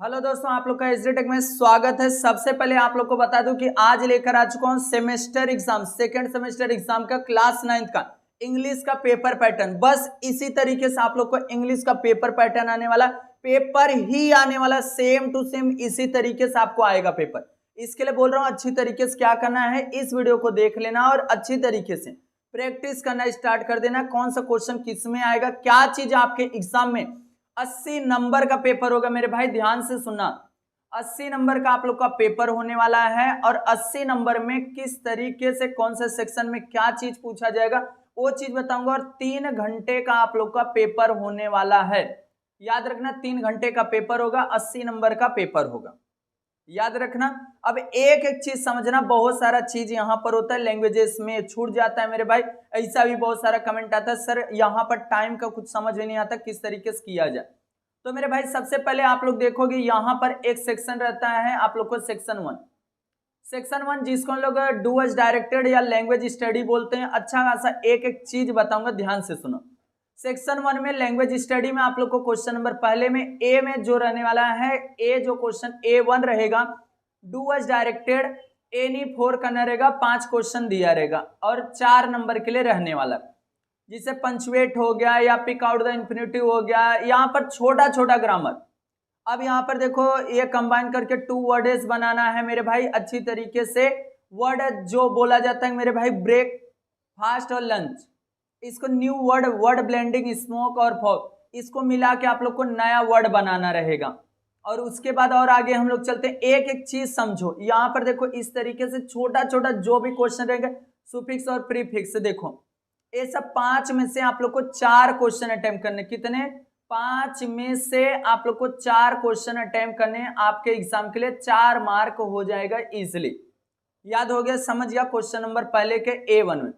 Hello दोस्तों, आप लोग का एसडी टेक में स्वागत है। सबसे पहले आप लोग को बता दूं कि आज लेकर आ चुका हूं semester exam, second semester exam का क्लास 9th का इंग्लिश का पेपर पैटर्न। बस इसी तरीके से आप लोग को इंग्लिश का पेपर पैटर्न आने वाला, पेपर ही आने वाला, सेम टू सेम इसी तरीके से आपको आएगा पेपर। इसके लिए बोल रहा हूं अच्छी तरीके से क्या करना है, इस वीडियो को देख लेना और अच्छी तरीके से प्रैक्टिस करना स्टार्ट कर देना। कौन सा क्वेश्चन किस में आएगा, क्या चीज आपके एग्जाम में 80 नंबर का पेपर होगा। मेरे भाई ध्यान से सुनना, 80 नंबर का आप लोग का पेपर होने वाला है और 80 नंबर में किस तरीके से कौन से सेक्शन में क्या चीज पूछा जाएगा वो चीज बताऊंगा। और 3 घंटे का आप लोग का पेपर होने वाला है, याद रखना 3 घंटे का पेपर होगा, 80 नंबर का पेपर होगा, याद रखना। अब एक एक चीज समझना, बहुत सारा चीज यहाँ पर होता है, लैंग्वेजेस में छूट जाता है मेरे भाई। ऐसा भी बहुत सारा कमेंट आता है, सर यहाँ पर टाइम का कुछ समझ में नहीं आता किस तरीके से किया जाए। तो मेरे भाई सबसे पहले आप लोग देखोगे यहाँ पर एक सेक्शन रहता है आप लोग को सेक्शन 1, सेक्शन 1 जिसको हम लोग डू एज डायरेक्टेड या लैंग्वेज स्टडी बोलते हैं। अच्छा खासा एक एक चीज बताऊंगा, ध्यान से सुनो। सेक्शन 1 में लैंग्वेज स्टडी में आप लोग को क्वेश्चन नंबर पहले में ए में जो रहने वाला है, ए जो क्वेश्चन A1 रहेगा, डू एज डायरेक्टेड एनी 4 करना रहेगा, 5 क्वेश्चन दिया रहेगा और 4 नंबर के लिए रहने वाला, जिसे पंचुएट हो गया या पिक आउट द इंफिनिटिव हो गया, यहाँ पर छोटा छोटा ग्रामर। अब यहाँ पर देखो ये कंबाइन करके 2 वर्ड्स बनाना है मेरे भाई अच्छी तरीके से। वर्ड जो बोला जाता है मेरे भाई ब्रेक, फास्ट और लंच, इसको new word, word blending, smoke और फॉग, इसको मिला के आप लोग को नया वर्ड बनाना रहेगा। और उसके बाद और आगे हम लोग चलते हैं, एक एक चीज समझो। यहाँ पर देखो इस तरीके से छोटा छोटा जो भी क्वेश्चन रहेगा, सुफिक्स और प्रीफिक्स, देखो ये सब 5 में से आप लोग को 4 क्वेश्चन अटेम्प्ट करने। कितने? 5 में से आप लोग को 4 क्वेश्चन अटेम्प्ट करने, आपके एग्जाम के लिए 4 मार्क हो जाएगा इजिली। याद हो गया, समझ गया। क्वेश्चन नंबर पहले के A1 में।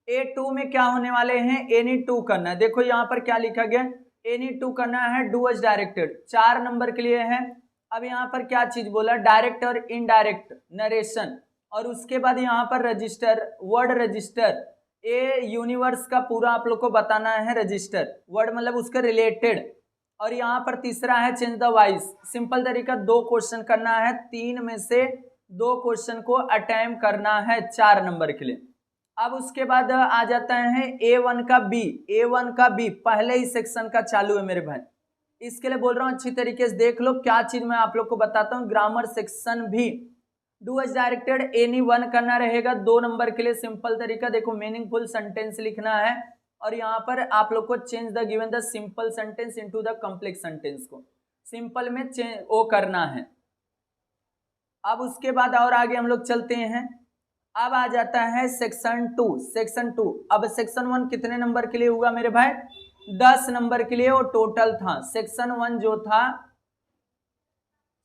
A2 में क्या होने वाले हैं, एनी 2 करना है। देखो यहाँ पर क्या लिखा गया, एनी 2 करना है, डू एज डायरेक्टेड, 4 नंबर के लिए है। अब यहाँ पर क्या चीज बोला, डायरेक्ट और इनडायरेक्ट नरेशन, और उसके बाद यहाँ पर रजिस्टर, वर्ड रजिस्टर, ए यूनिवर्स का पूरा आप लोग को बताना है, रजिस्टर वर्ड मतलब उसके रिलेटेड। और यहाँ पर तीसरा है चेंज द वॉइस, सिंपल तरीका 2 क्वेश्चन करना है, 3 में से 2 क्वेश्चन को अटेम्प्ट करना है 4 नंबर के लिए। अब उसके बाद आ जाता है A1 का B, A1 का B पहले ही सेक्शन का चालू है मेरे भाई। इसके लिए बोल रहा हूँ अच्छी तरीके से देख लो क्या चीज मैं आप लोग को बताता हूँ। ग्रामर सेक्शन भी डू एज डायरेक्टेड एनी 1 करना रहेगा 2 नंबर के लिए। सिंपल तरीका देखो, मीनिंगफुल सेंटेंस लिखना है और यहाँ पर आप लोग को change the given the simple sentence into the complex sentence को सिंपल में वो करना है। अब उसके बाद और आगे हम लोग चलते हैं। अब आ जाता है सेक्शन 2, सेक्शन 2। अब सेक्शन 1 कितने नंबर के लिए हुआ मेरे भाई, 10 नंबर के लिए वो टोटल था। सेक्शन 1 जो था,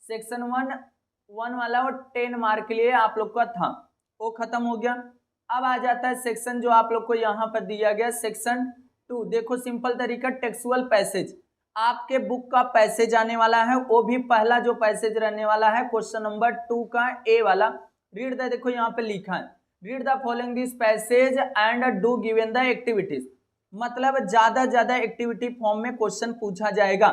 सेक्शन 1 वाला वो 10 मार्क के लिए आप लोग का था, वो खत्म हो गया। अब आ जाता है सेक्शन जो आप लोग को यहाँ पर दिया गया, सेक्शन 2। देखो सिंपल तरीका, टेक्सुअल पैसेज, आपके बुक का पैसेज आने वाला है, वो भी पहला जो पैसेज रहने वाला है क्वेश्चन नंबर 2 का A वाला। रीड द, देखो यहाँ पे लिखा है, read the following this passage and do given the activities, मतलब ज्यादा एक्टिविटी फॉर्म में क्वेश्चन पूछा जाएगा।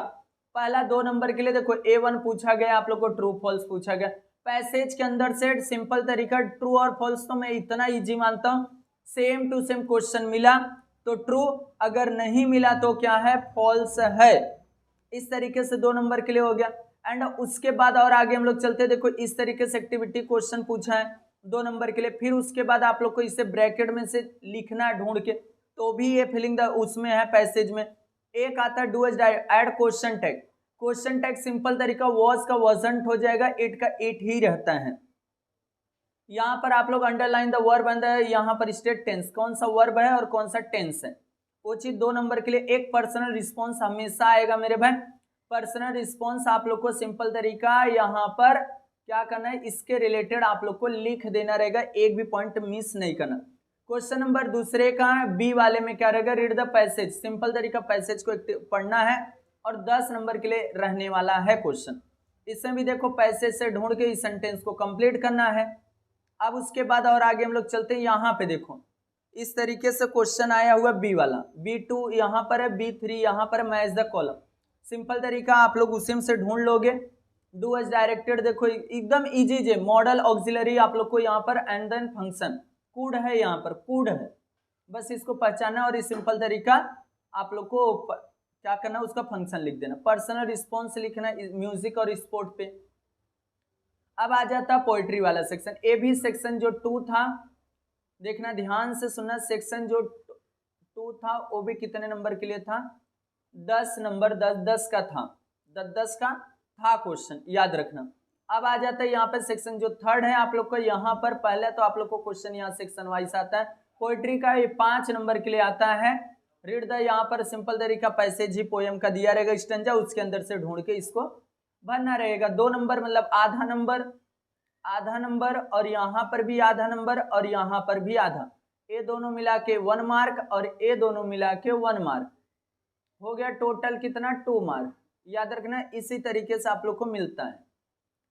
पहला 2 नंबर के लिए देखो A1 पूछा गया, आप लोग को ट्रू फॉल्स पूछा गया। पैसेज के अंदर से सिंपल तरीका ट्रू और फॉल्स, तो मैं इतना इजी मानता हूं, सेम टू सेम क्वेश्चन मिला तो ट्रू, अगर नहीं मिला तो क्या है, फॉल्स है। इस तरीके से 2 नंबर के लिए हो गया। एंड उसके बाद और आगे हम लोग चलते हैं, देखो इस तरीके से एक्टिविटी क्वेश्चन पूछा है 2 नंबर के लिए। फिर उसके बाद आप लोग को इसे ब्रैकेट में से लिखना है ढूंढ के, तो भी ये फिलिंग द उसमें है पैसेज में। एक आता है do as add question tag, question tag simple तरीका वॉज का वॉजंट हो जाएगा, इट का इट ही रहता है। यहाँ पर आप लोग अंडरलाइन द वर्ब एंड यहाँ पर स्टेट टेंस, कौन सा वर्ब है और कौन सा टेंस है, वो चीज 2 नंबर के लिए। एक पर्सनल रिस्पॉन्स हमेशा आएगा मेरे भाई, पर्सनल रिस्पॉन्स आप लोग को सिंपल तरीका यहाँ पर क्या करना है, इसके रिलेटेड आप लोग को लिख देना रहेगा, एक भी पॉइंट मिस नहीं करना। क्वेश्चन नंबर दूसरे का B वाले में क्या रहेगा, रीड द पैसेज, सिंपल तरीका पैसेज को पढ़ना है और 10 नंबर के लिए रहने वाला है क्वेश्चन। इसमें भी देखो पैसेज से ढूंढ के इस सेंटेंस को कंप्लीट करना है। अब उसके बाद और आगे हम लोग चलते हैं, यहाँ पे देखो इस तरीके से क्वेश्चन आया हुआ B वाला, B2 यहाँ पर है, B3 यहाँ पर, मैच द कॉलम। सिंपल तरीका आप लोग उसी में से ढूंढ लोगे डू एज डायरेक्टेड देखो एकदम इजी जे, मॉडल ऑक्सिलरी आप लोग को यहाँ पर, एंड देन फंक्शन कुड है, यहाँ पर कुड है, बस इसको पहचानना और इस सिंपल तरीका आप लोग को क्या करना, उसका फंक्शन लिख देना। पर्सनल रिस्पॉन्स लिखना म्यूजिक और स्पोर्ट पे। अब आ जाता पोएट्री वाला सेक्शन। ए भी सेक्शन जो 2 था, देखना ध्यान से सुनना, सेक्शन जो 2 था वो भी कितने नंबर के लिए था, 10 नंबर, 10 का था, 10 का था क्वेश्चन, याद रखना। अब आ जाता है यहाँ पर सेक्शन जो 3 है आप लोग को, यहाँ पर पहले तो आप लोग को क्वेश्चन यहाँ सेक्शन वाइज आता है। पोएट्री का ये 5 नंबर के लिए आता है। रीड द, यहाँ पर सिंपल तरीका पैसेज ही पोएम का दिया रहेगा स्टैंजा, उसके अंदर से ढूंढ के इसको भरना रहेगा। 2 नंबर मतलब आधा नंबर, आधा नंबर, और यहाँ पर भी आधा नंबर, और यहाँ पर भी आधा, ये दोनों मिला के 1 मार्क और ये दोनों मिला के 1 मार्क, हो गया टोटल कितना, 2 मार्क। याद रखना इसी तरीके से आप लोग को मिलता है।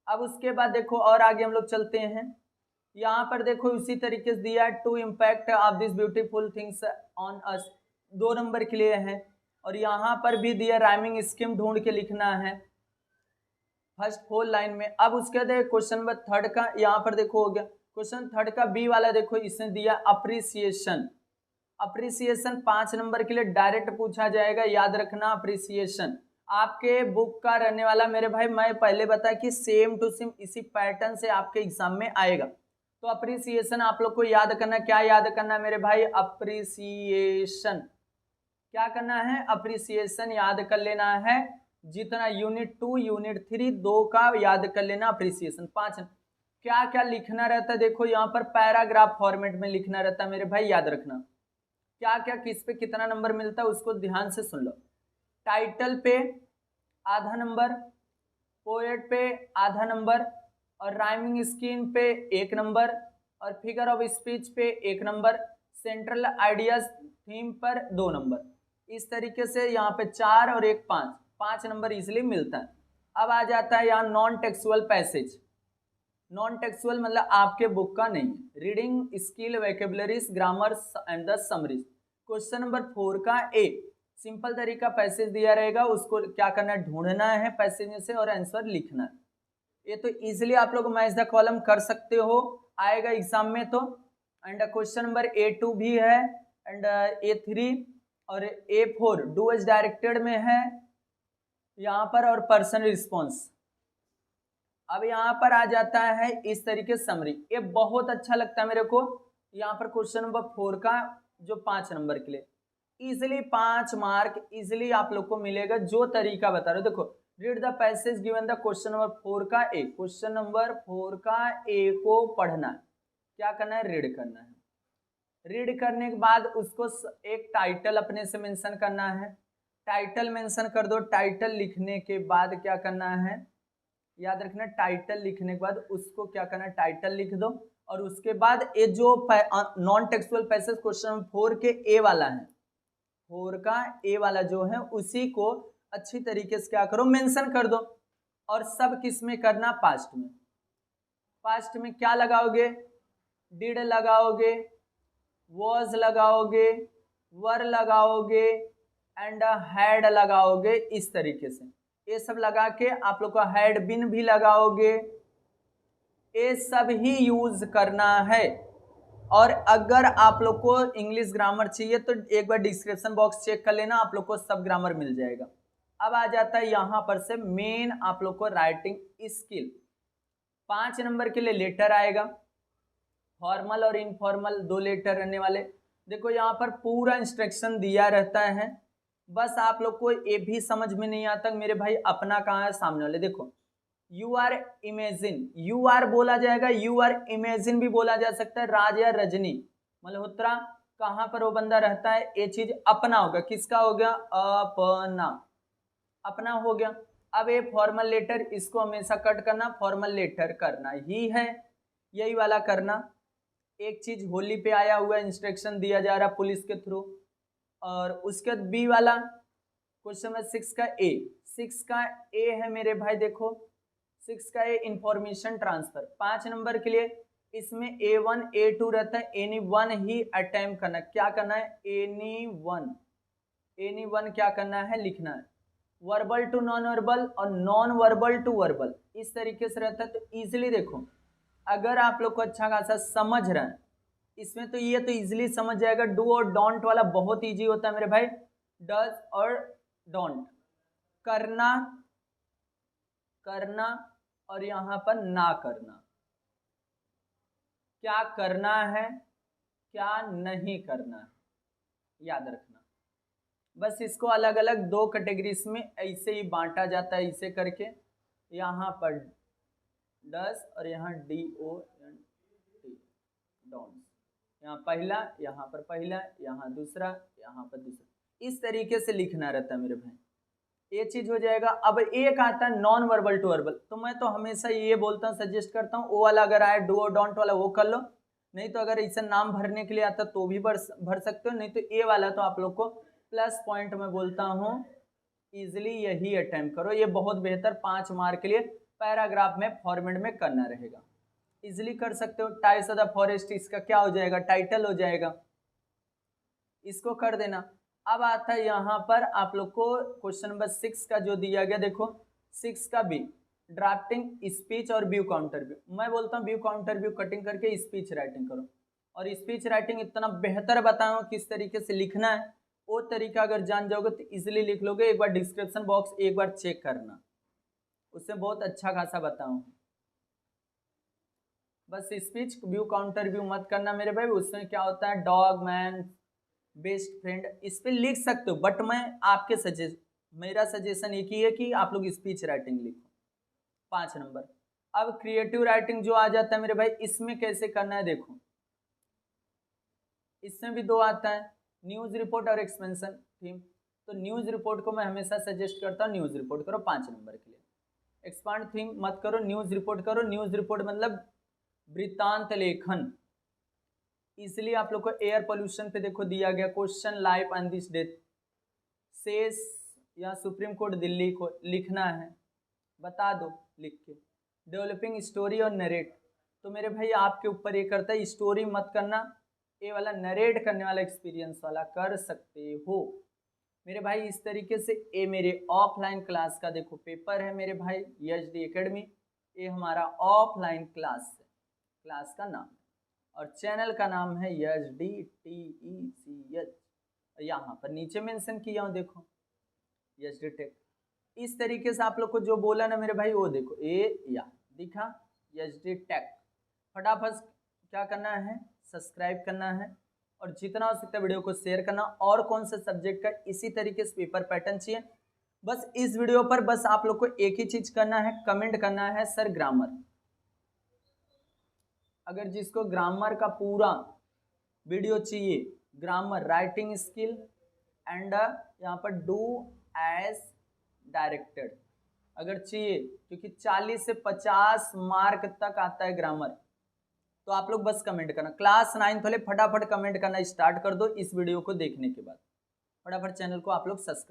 अब उसके बाद देखो और आगे हम लोग चलते हैं। यहाँ पर देखो उसी तरीके से दिया है, to impact of this beautiful things on us, 2 number के लिए है। और यहाँ पर भी दिया राइमिंग स्कीम ढूंढ के लिखना है फर्स्ट 4 लाइन में। अब उसके बाद क्वेश्चन नंबर 3 का यहाँ पर देखो हो गया। क्वेश्चन 3 का बी वाला देखो, इसने दिया अप्रिसिएशन। अप्रिसिएशन 5 नंबर के लिए डायरेक्ट पूछा जाएगा, याद रखना। अप्रिसिएशन आपके बुक का रहने वाला मेरे भाई, मैं पहले बताया कि सेम टू सेम इसी पैटर्न से आपके एग्जाम में आएगा। तो अप्रिसिएशन आप लोग को याद करना, क्या याद करना मेरे भाई, अप्रिसिएशन क्या करना है, अप्रिसिएशन याद कर लेना है। जितना यूनिट 2 यूनिट 3 2 का याद कर लेना। अप्रिसिएशन 5 क्या क्या लिखना रहता है, देखो यहाँ पर पैराग्राफ फॉर्मेट में लिखना रहता है मेरे भाई, याद रखना क्या क्या किस पे कितना नंबर मिलता है उसको ध्यान से सुन लो। टाइटल पे आधा नंबर, पोएट पे आधा नंबर, और राइमिंग स्कीम पे 1 नंबर, और फिगर ऑफ स्पीच पे 1 नंबर, सेंट्रल आइडियाज थीम पर 2 नंबर। इस तरीके से यहाँ पे 4 और 1 5 नंबर इजिली मिलता है। अब आ जाता है यहाँ non textual passage. Non textual मतलब आपके बुक का नहीं, reading skill, vocabularies, grammar and the summaries. Question number 4 का ए, सिंपल तरीका पैसेज दिया रहेगा, उसको क्या करना है, ढूंढना है पैसेज में से और आंसर लिखना है। ये तो इजीली आप लोग मैच द कॉलम कर सकते हो, आएगा एग्जाम में तो। एंड क्वेश्चन नंबर A2 भी है, एंड A3 और A4 डू एज डायरेक्टेड में है यहाँ पर, और पर्सनल रिस्पॉन्स। अब यहाँ पर आ जाता है इस तरीके समरी, ये बहुत अच्छा लगता है मेरे को। यहाँ पर क्वेश्चन नंबर 4 का जो 5 नंबर के लिए इजिली 5 मार्क इजिली आप लोग को मिलेगा, जो तरीका बता रहे हो। देखो read the passage given the question number 4 का ए, क्वेश्चन नंबर 4 का ए को पढ़ना है, क्या करना है, रीड करना है। रीड करने के बाद उसको एक टाइटल अपने से मेंशन करना है, टाइटल मेंशन कर दो। टाइटल लिखने के बाद क्या करना है, याद रखना, टाइटल लिखने के बाद उसको क्या करना है, टाइटल लिख दो। और उसके बाद ये जो non textual passage question number 4 के ए वाला है, 4 का ए वाला जो है उसी को अच्छी तरीके से क्या करो, मेंशन कर दो। और सब किस में करना, पास्ट में। पास्ट में क्या लगाओगे, डिड लगाओगे, वॉज लगाओगे, वर लगाओगे, एंड हैड लगाओगे। इस तरीके से ये सब लगा के आप लोग को हैड बिन भी लगाओगे, ये सब ही यूज करना है। और अगर आप लोग को इंग्लिश ग्रामर चाहिए तो एक बार डिस्क्रिप्शन बॉक्स चेक कर लेना, आप लोग को सब ग्रामर मिल जाएगा। अब आ जाता है यहाँ पर से मेन आप लोग को राइटिंग स्किल। 5 नंबर के लिए लेटर आएगा, फॉर्मल और इनफॉर्मल 2 लेटर रहने वाले। देखो यहाँ पर पूरा इंस्ट्रक्शन दिया रहता है, बस आप लोग को ये भी समझ में नहीं आता मेरे भाई अपना कहाँ है, सामने वाले। देखो you are imagine, you are बोला जाएगा, यू आर इमेजिन भी बोला जा सकता है। राज या रजनी मल्होत्रा कहाँ पर वो बंदा रहता है, ये चीज अपना होगा, किसका हो गया, अपना, अपना हो गया। अब ये फॉर्मल लेटर, इसको हमेशा कट करना, फॉर्मल लेटर करना ही है, यही वाला करना। एक चीज होली पे आया हुआ इंस्ट्रक्शन दिया जा रहा पुलिस के थ्रू। और उसके बाद बी वाला क्वेश्चन में 6 का ए, 6 का ए है मेरे भाई, देखो 6 का ए इंफॉर्मेशन ट्रांसफर। 5 नंबर के लिए इसमें A1 A2 रहता है, एनी वन ही अटेम्प्ट करना, क्या करना है, एनी वन क्या करना है, लिखना है। वर्बल टू नॉन वर्बल और नॉन वर्बल टू वर्बल, इस तरीके से रहता है। तो इजिली देखो, अगर आप लोग को अच्छा खासा समझ रहे हैं इसमें, तो ये तो इजिली समझ जाएगा। डू और डोंट वाला बहुत इजी होता है मेरे भाई। डज और डोंट, करना, करना और यहां पर ना करना, क्या करना है क्या नहीं करना है, याद रखना। बस इसको अलग अलग दो कैटेगरीज में ऐसे ही बांटा जाता है, इसे करके यहाँ पर डस और यहाँ DONT, डोंट्स, यहाँ पहला, यहाँ पर पहला, यहाँ दूसरा, यहाँ पर दूसरा, इस तरीके से लिखना रहता है मेरे भाई। ये चीज हो जाएगा। अब एक आता है नॉन वर्बल टू वर्बल, तो मैं तो हमेशा ये बोलता हूँ, सजेस्ट करता हूँ, वो वाला अगर आए डू और डोंट वाला वो कर लो, नहीं तो अगर इसे नाम भरने के लिए आता तो भी भर सकते हो, नहीं तो ये वाला तो आप लोग को प्लस पॉइंट में बोलता हूँ इजिली यही अटेम्प्ट करो। ये बहुत बेहतर 5 मार्क के लिए पैराग्राफ में फॉर्मेट में करना रहेगा, इजिली कर सकते हो। टाइप्स ऑफ द फॉरेस्ट, इसका क्या हो जाएगा, टाइटल हो जाएगा, इसको कर देना। अब आता है यहाँ पर आप लोग को क्वेश्चन नंबर 6 का जो दिया गया, देखो 6 का बी, ड्राफ्टिंग स्पीच और व्यू काउंटर व्यू। मैं बोलता हूँ व्यू काउंटर व्यू कटिंग करके स्पीच राइटिंग करो, और स्पीच राइटिंग इतना बेहतर बताऊँ किस तरीके से लिखना है, वो तरीका अगर जान जाओगे तो इजिली लिख लोगे। एक बार डिस्क्रिप्शन बॉक्स एक बार चेक करना, उससे बहुत अच्छा खासा बताऊँ। बस स्पीच व्यू काउंटर व्यू मत करना मेरे भाई, उसमें क्या होता है डॉग मैन बेस्ट फ्रेंड, इस पे लिख सकते हो, बट मैं आपके मेरा सजेशन एक ही है कि आप लोग स्पीच राइटिंग लिखो। 5 नंबर। अब क्रिएटिव राइटिंग जो आ जाता है मेरे भाई, इसमें कैसे करना है देखो, इसमें भी 2 आता है, न्यूज रिपोर्ट और एक्सपेंशन थीम। तो न्यूज रिपोर्ट को मैं हमेशा सजेस्ट करता हूँ, न्यूज रिपोर्ट करो 5 नंबर के लिए। एक्सपांड थीम मत करो, न्यूज रिपोर्ट करो। न्यूज रिपोर्ट मतलब वृत्तांत लेखन। इसलिए आप लोग को एयर पोल्यूशन पे देखो दिया गया question, life on this death, शेष या सुप्रीम कोर्ट दिल्ली को लिखना है, बता दो लिख के। डेवलपिंग स्टोरी और नरेट, तो मेरे भाई आपके ऊपर ये करता है, स्टोरी मत करना, ये वाला नरेट करने वाला एक्सपीरियंस वाला कर सकते हो मेरे भाई। इस तरीके से ये मेरे ऑफलाइन क्लास का देखो पेपर है मेरे भाई, YHD एकेडमी, ये हमारा ऑफलाइन क्लास है, क्लास का नाम और चैनल का नाम है YHD TECH, यहाँ पर नीचे मेंशन किया हूँ देखो YHD टेक। इस तरीके से आप लोग को जो बोला ना मेरे भाई वो देखो, ये या दिखा YHD टेक। फटाफट क्या करना है, सब्सक्राइब करना है और जितना हो सकता है वीडियो को शेयर करना। और कौन से सब्जेक्ट का इसी तरीके से पेपर पैटर्न चाहिए, बस इस वीडियो पर बस आप लोग को एक ही चीज करना है, कमेंट करना है सर ग्रामर। अगर जिसको ग्रामर का पूरा वीडियो चाहिए, ग्रामर राइटिंग स्किल एंड यहाँ पर डू एज डायरेक्टेड अगर चाहिए, क्योंकि 40 से 50 मार्क तक आता है ग्रामर, तो आप लोग बस कमेंट करना। क्लास 9 वाले फटाफट कमेंट करना स्टार्ट कर दो इस वीडियो को देखने के बाद, फटाफट चैनल को आप लोग सब्सक्राइब